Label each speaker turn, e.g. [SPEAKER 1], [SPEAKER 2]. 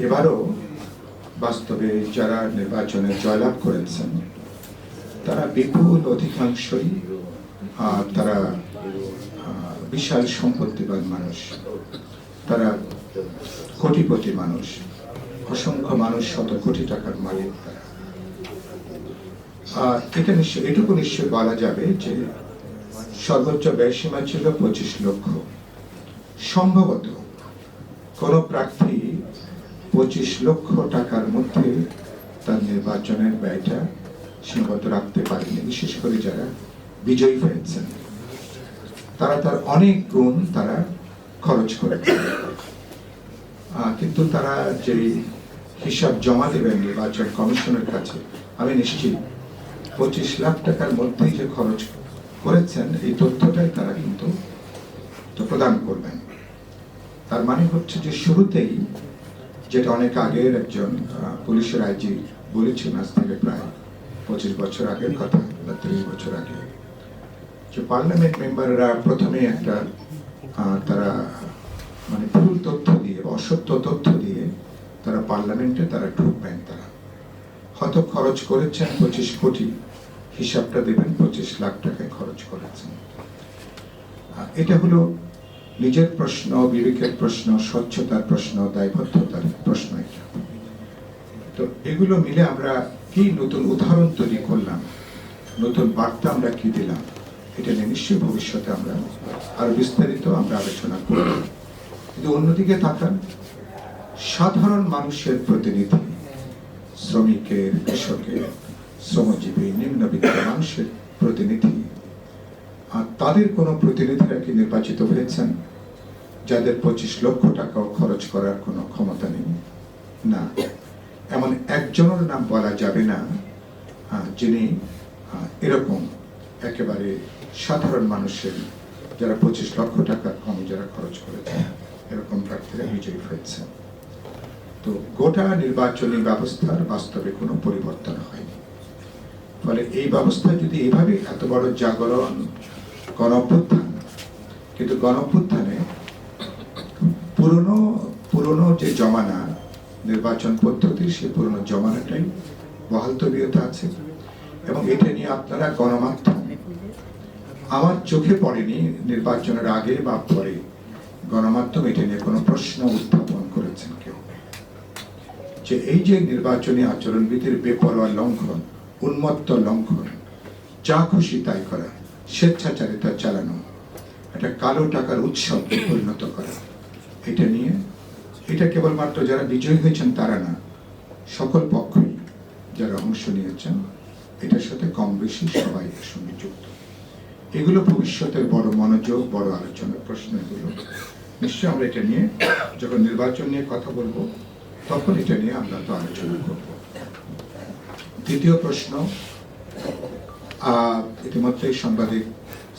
[SPEAKER 1] এবারও বাস্তবে যারা নির্বাচনে জয়লাভ করেছেন তারা বিপুল অধিকাংশই তারা বিশাল সম্পত্তিবান মানুষ, তারা কোটিপতি মানুষ, অসংখ্য মানুষ, শত কোটি টাকার মালিক তারা। এটুকু নিশ্চয় বলা যাবে যে সর্বোচ্চ ব্যয়সীমা ছিল 25 লক্ষ। সম্ভবত কোন প্রার্থী 25 লক্ষ টাকার মধ্যে তার নির্বাচনের ব্যয়টা সীমাবদ্ধ রাখতে পারেনি, বিশেষ করে যারা বিজয়ী হয়েছেন তারা তার অনেক গুণ তারা খরচ করেছেন। কিন্তু তারা যে হিসাব জমা দেবেন নির্বাচন কমিশনের কাছে, আমি নিশ্চিত 25 লাখ টাকার মধ্যেই যে খরচ করেছেন এই তথ্যটাই তারা কিন্তু প্রদান করবেন। তার মানে হচ্ছে যে শুরুতেই, যেটা অনেক আগের একজন পুলিশের আইজি বলেছেন, আজ থেকে প্রায় 25 বছর আগের কথা বা 30 বছর আগে, যে পার্লামেন্ট মেম্বাররা প্রথমে একটা তারা মানে ভুল তথ্য দিয়ে, অসত্য তথ্য দিয়ে তারা পার্লামেন্টে তারা ঢুকবেন। তারা হয়তো খরচ করেছেন 25 কোটি, হিসাবটা দেবেন 25 লাখ টাকায় খরচ করেছেন। এটা হলো নিজের প্রশ্ন, বিবেকের প্রশ্ন, স্বচ্ছতার প্রশ্ন, দায়বদ্ধতার প্রশ্ন। এটা তো এগুলো মিলে আমরা কি নতুন উদাহরণ তৈরি করলাম, নতুন বার্তা আমরা কি দিলাম, এটা নিয়ে নিশ্চয়ই ভবিষ্যতে আমরা আরো বিস্তারিত আমরা আলোচনা করব। কিন্তু অন্যদিকে তাকান, সাধারণ মানুষের প্রতিনিধি, শ্রমিকের, কৃষকের, শ্রমজীবী, নিম্নবিত্ত মানুষের প্রতিনিধি, আর তাদের কোন প্রতিনিধিরা কি নির্বাচিত হয়েছেন যাদের 25 লক্ষ টাকাও খরচ করার কোনো ক্ষমতা নেই? না, এমন একজনের নাম বলা যাবে না যিনি এরকম একেবারে সাধারণ মানুষের, যারা 25 লক্ষ টাকার কম যারা খরচ করেছেন, এরকম প্রার্থীরা বিজয়ী হয়েছেন। তো গোটা নির্বাচনী ব্যবস্থার বাস্তবে কোনো পরিবর্তন হয়নি। ফলে এই ব্যবস্থা যদি এভাবে এত বড় জাগরণ, গণঅভ্যুত্থান, কিন্তু গণঅভ্যুত্থানে পুরনো যে জমানা নির্বাচন পদ্ধতি, সে পুরনো জমানাটাই বহাল তবিয়তে আছে। এবং এটা নিয়ে আপনারা গণমাধ্যম, আমার চোখে পড়েনি নির্বাচনের আগে বা পরে গণমাধ্যম এটা নিয়ে কোনো প্রশ্ন উত্থাপন করেছেন কেউ, যে এই যে নির্বাচনী আচরণবিধির বেপরোয়া লঙ্ঘন, উন্মত্ত লঙ্ঘন, যা খুশি তাই করা, স্বেচ্ছাচারিতা চালানো, একটা কালো টাকার উৎসবে পরিণত করা, এটা নিয়ে, এটা কেবলমাত্র যারা বিজয়ী হয়েছেন তারা না, সকল পক্ষই যারা অংশ নিয়েছেন এটার সাথে কম বেশি সবাই এর সঙ্গে যুক্ত। এগুলো ভবিষ্যতের বড় মনোযোগ, বড় আলোচনার প্রশ্ন। এগুলো নিশ্চয়ই আমরা এটা নিয়ে যখন নির্বাচন নিয়ে কথা বলবো তখন এটা নিয়ে আমরা তো আলোচনা করব। দ্বিতীয় প্রশ্ন, ইতিমধ্যেই সাংবাদিক